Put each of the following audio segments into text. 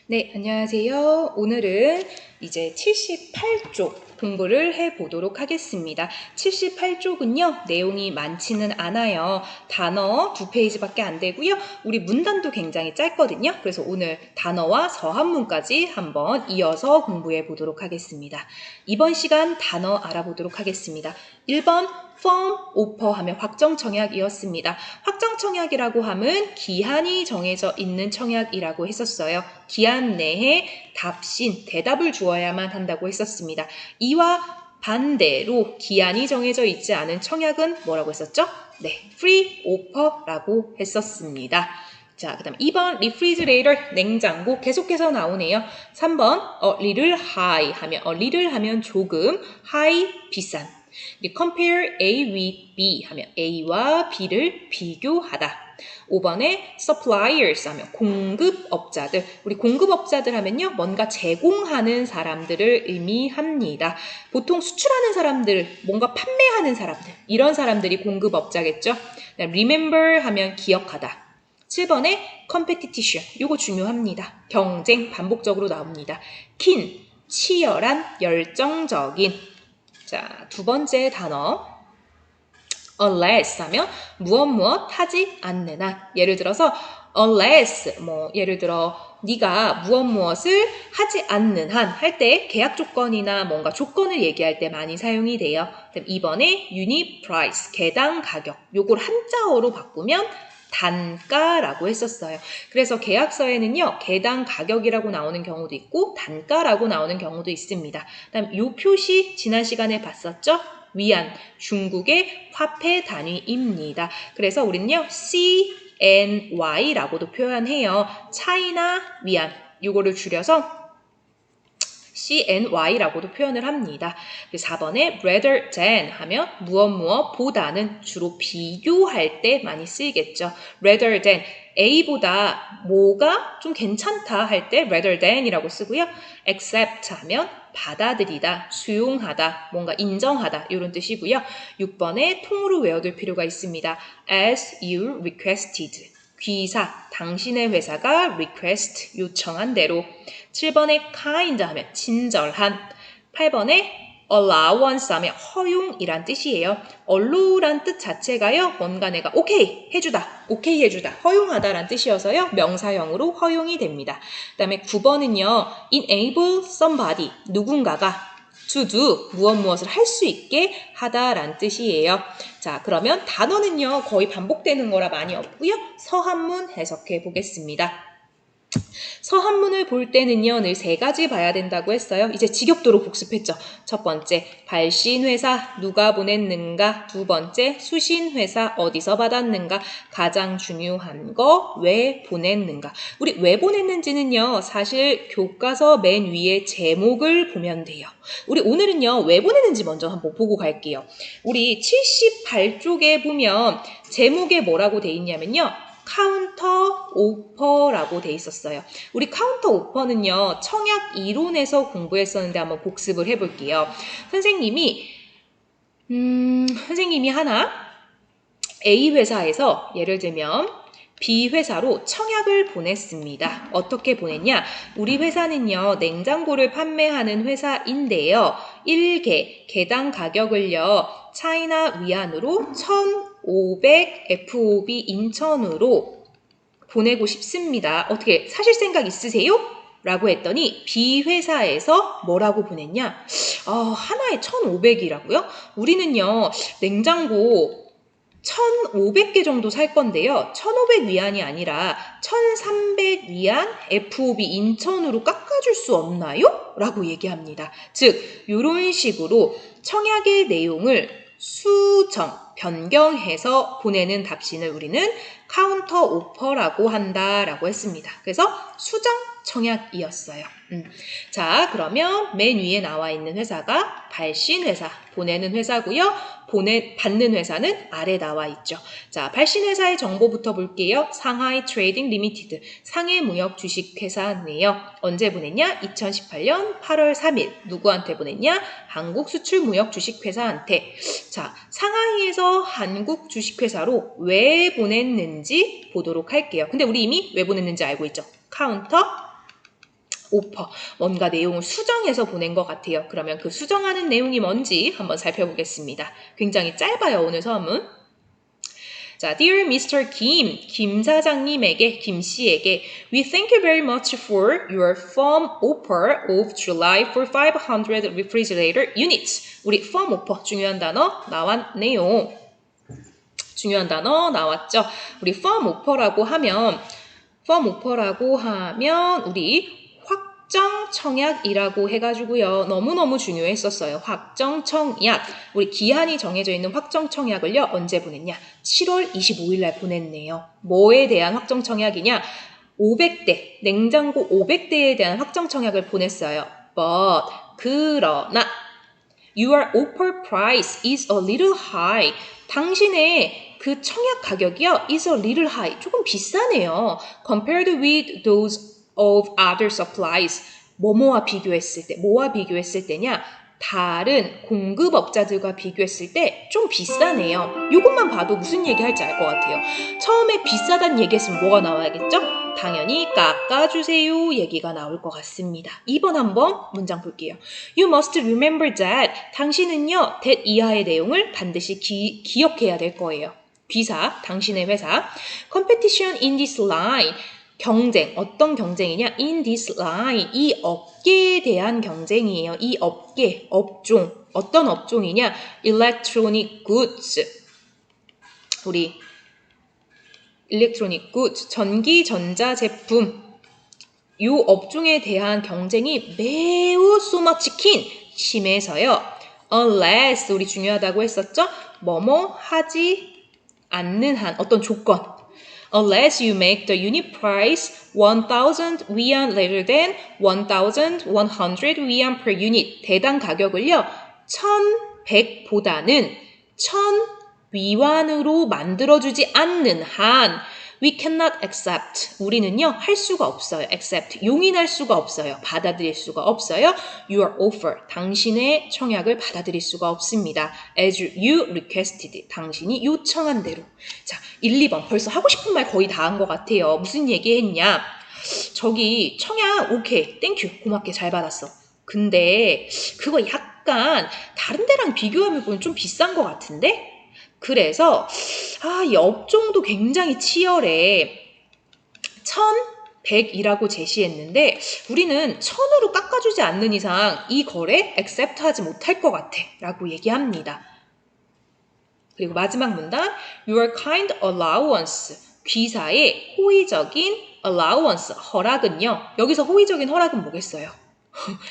네, 안녕하세요. 오늘은 이제 78쪽 공부를 해보도록 하겠습니다. 78쪽은요, 내용이 많지는 않아요. 단어 2페이지밖에 안 되고요. 우리 문단도 굉장히 짧거든요. 그래서 오늘 단어와 서한문까지 한번 이어서 공부해 보도록 하겠습니다. 이번 시간 단어 알아보도록 하겠습니다. 1번 firm offer 하면 확정 청약이었습니다. 확정 청약이라고 하면 기한이 정해져 있는 청약이라고 했었어요. 기한 내에 답신, 대답을 주어야만 한다고 했었습니다. 이와 반대로 기한이 정해져 있지 않은 청약은 뭐라고 했었죠? 네, free offer라고 했었습니다. 자, 그 다음 2번 refrigerator, 냉장고 계속해서 나오네요. 3번 a little high 하면 a little 하면 조금, high 비싼. compare A with B 하면 A와 B를 비교하다. 5번에 suppliers 하면 공급업자들. 우리 공급업자들 하면요, 뭔가 제공하는 사람들을 의미합니다. 보통 수출하는 사람들, 뭔가 판매하는 사람들, 이런 사람들이 공급업자겠죠. remember 하면 기억하다. 7번에 competition, 요거 중요합니다. 경쟁, 반복적으로 나옵니다. keen, 치열한, 열정적인. 자, 두 번째 단어 unless 하면 무엇 하지 않는 한. 예를 들어서 unless 예를 들어 네가 무엇을 하지 않는 한 할 때 계약 조건이나 뭔가 조건을 얘기할 때 많이 사용이 돼요. 그럼 2번에 unit price, 개당 가격. 요걸 한자어로 바꾸면 단가라고 했었어요. 그래서 계약서에는요, 개당 가격이라고 나오는 경우도 있고 단가라고 나오는 경우도 있습니다. 그다음 요 표시 지난 시간에 봤었죠? 위안, 중국의 화폐 단위입니다. 그래서 우리는요, CNY라고도 표현해요. 차이나 위안, 요거를 줄여서 CNY라고도 표현을 합니다. 4번에 rather than 하면 무엇보다는 주로 비교할 때 많이 쓰이겠죠. rather than A보다 뭐가 좀 괜찮다 할 때 rather than이라고 쓰고요. accept 하면 받아들이다, 수용하다, 뭔가 인정하다 이런 뜻이고요. 6번에 통으로 외워둘 필요가 있습니다. as you requested. 귀사, 당신의 회사가 request, 요청한 대로. 7번에 kind 하면 친절한. 8번에 allowance 하면 허용이란 뜻이에요. allow란 뜻 자체가요, 뭔가 내가 오케이 해주다, 허용하다란 뜻이어서요, 명사형으로 허용이 됩니다. 그 다음에 9번은요, enable somebody, 누군가가 to do, 무엇을 할 수 있게 하다라는 뜻이에요. 자, 그러면 단어는요, 거의 반복되는 거라 많이 없고요. 서한문 해석해 보겠습니다. 서한문을 볼 때는요, 늘 3가지 봐야 된다고 했어요. 이제 지겹도록 복습했죠. 첫 번째, 발신회사 누가 보냈는가? 두 번째, 수신회사 어디서 받았는가? 가장 중요한 거, 왜 보냈는가? 우리 왜 보냈는지는요, 사실 교과서 맨 위에 제목을 보면 돼요. 우리 오늘은요, 왜 보냈는지 먼저 한번 보고 갈게요. 우리 78쪽에 보면 제목에 뭐라고 돼 있냐면요, 카운터 오퍼라고 돼 있었어요. 우리 카운터 오퍼는요, 청약 이론에서 공부했었는데 한번 복습을 해볼게요. 선생님이 하나 A 회사에서 예를 들면 B 회사로 청약을 보냈습니다. 어떻게 보냈냐? 우리 회사는요, 냉장고를 판매하는 회사인데요. 1개, 개당 가격을요, 차이나 위안으로 1,500 FOB 인천으로 보내고 싶습니다. 어떻게 사실 생각 있으세요? 라고 했더니 B 회사에서 뭐라고 보냈냐? 하나에 1,500이라고요? 우리는요, 냉장고 1,500개 정도 살 건데요. 1,500 위안이 아니라 1,300 위안 FOB 인천으로 깎아줄 수 없나요? 라고 얘기합니다. 즉, 이런 식으로 청약의 내용을 수정, 변경해서 보내는 답신을 우리는 카운터 오퍼라고 한다라고 했습니다. 그래서 수정 청약이었어요. 자, 그러면 맨 위에 나와 있는 회사가 발신 회사, 보내는 회사고요. 받는 회사는 아래 나와 있죠. 자, 발신 회사의 정보부터 볼게요. 상하이 트레이딩 리미티드, 상해 무역 주식 회사네요. 언제 보냈냐? 2018년 8월 3일. 누구한테 보냈냐? 한국 수출 무역 주식 회사한테. 자, 상하이에서 한국 주식 회사로 왜 보냈는지 보도록 할게요. 근데 우리 이미 왜 보냈는지 알고 있죠? 카운터 오퍼. 뭔가 내용을 수정해서 보낸 것 같아요. 그러면 그 수정하는 내용이 뭔지 한번 살펴보겠습니다. 굉장히 짧아요, 오늘 서문. 자, Dear Mr. 김 사장님에게, 김 씨에게 We thank you very much for your firm offer of July for 500 refrigerator units. 우리 firm offer, 중요한 단어 나왔네요. 중요한 단어 나왔죠? 우리 firm offer라고 하면 우리 확정 청약이라고 해가지고요. 너무너무 중요했었어요. 확정 청약. 우리 기한이 정해져 있는 확정 청약을요. 언제 보냈냐? 7월 25일 날 보냈네요. 뭐에 대한 확정 청약이냐? 500대, 냉장고 500대에 대한 확정 청약을 보냈어요. But, 그러나 Your offer price is a little high. 당신의 그 청약 가격이요. is a little high. 조금 비싸네요. Compared with those of other supplies. 뭐와 비교했을 때냐? 다른 공급업자들과 비교했을 때 좀 비싸네요. 이것만 봐도 무슨 얘기할지 알 것 같아요. 처음에 비싸다는 얘기했으면 뭐가 나와야겠죠? 당연히 깎아주세요 얘기가 나올 것 같습니다. 2번 한번 문장 볼게요. You must remember that. 당신은요, that 이하의 내용을 반드시 기억해야 될 거예요. 귀사, 당신의 회사. Competition in this line. 경쟁, 어떤 경쟁이냐? In this line, 이 업계에 대한 경쟁이에요. 이 업계, 업종, 어떤 업종이냐? Electronic goods. 우리 electronic goods, 전기, 전자 제품. 이 업종에 대한 경쟁이 매우 so much keen, 심해서요. Unless, 우리 중요하다고 했었죠? 뭐뭐 하지 않는 한, 어떤 조건. Unless you make the unit price 1,000 위안 rather than 1,100 위안 per unit. 대당 가격을요, 1,100보다는 1,000위안으로 만들어주지 않는 한 We cannot accept. 우리는요, 할 수가 없어요. accept. 용인할 수가 없어요. 받아들일 수가 없어요. Your offer. 당신의 청약을 받아들일 수가 없습니다. As you requested. 당신이 요청한 대로. 자, 1, 2번. 벌써 하고 싶은 말 거의 다 한 것 같아요. 무슨 얘기 했냐? 저기 청약 오케이. 땡큐. 고맙게 잘 받았어. 근데 그거 약간 다른 데랑 비교하면 보면 좀 비싼 것 같은데? 그래서 이 업종도 굉장히 치열해. 1,100이라고 제시했는데 우리는 1,000으로 깎아주지 않는 이상 이 거래 accept 하지 못할 것 같아 라고 얘기합니다. 그리고 마지막 문단 Your kind allowance. 귀사의 호의적인 allowance, 허락은요. 여기서 호의적인 허락은 뭐겠어요?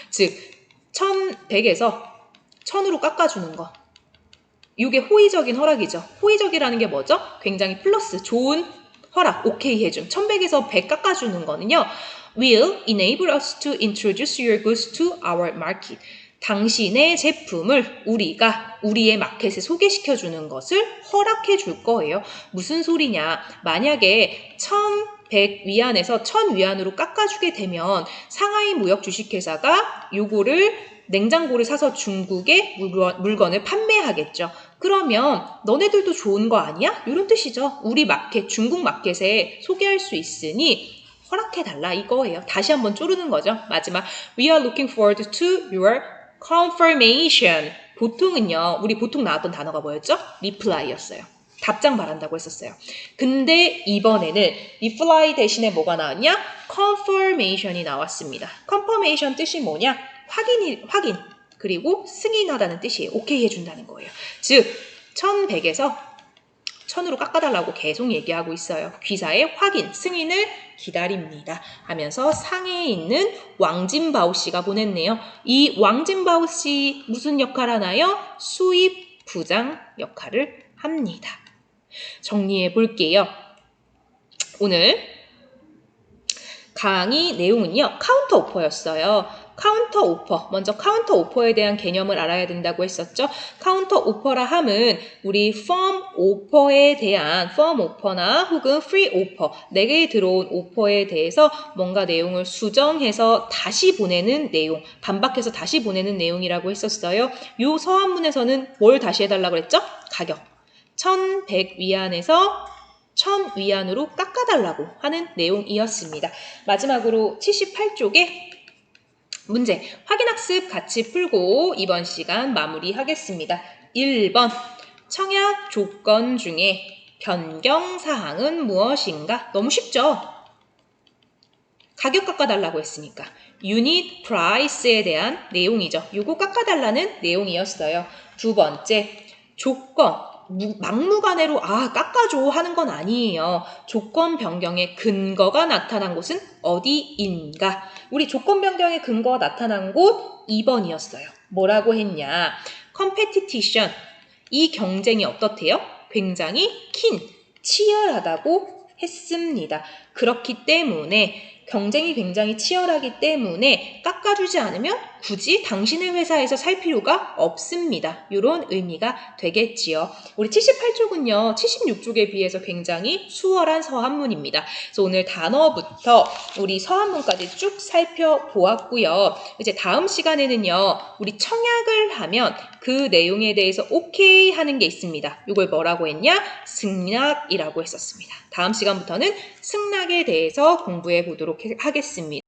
즉 1,100에서 1,000으로 깎아주는 거. 이게 호의적인 허락이죠. 호의적이라는 게 뭐죠? 굉장히 플러스, 좋은 허락, 오케이 해줌. 1,100에서 100 깎아주는 거는요. will enable us to introduce your goods to our market. 당신의 제품을 우리가 우리의 마켓에 소개시켜주는 것을 허락해 줄 거예요. 무슨 소리냐? 만약에 1,100 위안에서 1,000 위안으로 깎아주게 되면 상하이 무역 주식회사가 요거를 냉장고를 사서 중국에 물건을 판매하겠죠. 그러면 너네들도 좋은 거 아니야? 이런 뜻이죠. 우리 마켓, 중국 마켓에 소개할 수 있으니 허락해달라 이거예요. 다시 한번 쪼르는 거죠. 마지막 We are looking forward to your confirmation. 보통은요. 우리 보통 나왔던 단어가 뭐였죠? reply였어요. 답장 바란다고 했었어요. 근데 이번에는 reply 대신에 뭐가 나왔냐? confirmation이 나왔습니다. confirmation 뜻이 뭐냐? 확인, 그리고 승인하다는 뜻이에요. 오케이 해준다는 거예요. 즉, 1,100에서 1,000으로 깎아달라고 계속 얘기하고 있어요. 귀사의 확인, 승인을 기다립니다. 하면서 상해에 있는 왕진바오 씨가 보냈네요. 이 왕진바오 씨 무슨 역할 하나요? 수입 부장 역할을 합니다. 정리해 볼게요. 오늘 강의 내용은요. 카운터 오퍼였어요. 카운터 오퍼. 먼저 카운터 오퍼에 대한 개념을 알아야 된다고 했었죠. 카운터 오퍼라 함은 우리 firm 오퍼에 대한 firm 오퍼나 혹은 free 오퍼, 내게 들어온 오퍼에 대해서 뭔가 내용을 수정해서 다시 보내는 내용, 반박해서 다시 보내는 내용이라고 했었어요. 요 서한문에서는 뭘 다시 해달라고 그랬죠? 가격. 1,100 위안에서 1,000 위안으로 깎아달라고 하는 내용이었습니다. 마지막으로 78쪽에 문제, 확인학습 같이 풀고 이번 시간 마무리하겠습니다. 1번, 청약 조건 중에 변경사항은 무엇인가? 너무 쉽죠? 가격 깎아달라고 했으니까 유닛 프라이스에 대한 내용이죠. 요거 깎아달라는 내용이었어요. 두 번째, 조건. 막무가내로 깎아줘 하는 건 아니에요. 조건 변경의 근거가 나타난 곳은 어디인가? 우리 조건 변경의 근거가 나타난 곳 2번이었어요. 뭐라고 했냐? 컴페티티션. 이 경쟁이 어떻대요? 굉장히 치열하다고 했습니다. 그렇기 때문에 경쟁이 굉장히 치열하기 때문에 깎아주지 않으면 굳이 당신의 회사에서 살 필요가 없습니다. 이런 의미가 되겠지요. 우리 78쪽은요. 76쪽에 비해서 굉장히 수월한 서한문입니다. 그래서 오늘 단어부터 우리 서한문까지 쭉 살펴보았고요. 이제 다음 시간에는요. 우리 청약을 하면 그 내용에 대해서 오케이 하는 게 있습니다. 이걸 뭐라고 했냐? 승낙이라고 했었습니다. 다음 시간부터는 승낙에 대해서 공부해 보도록 하겠습니다.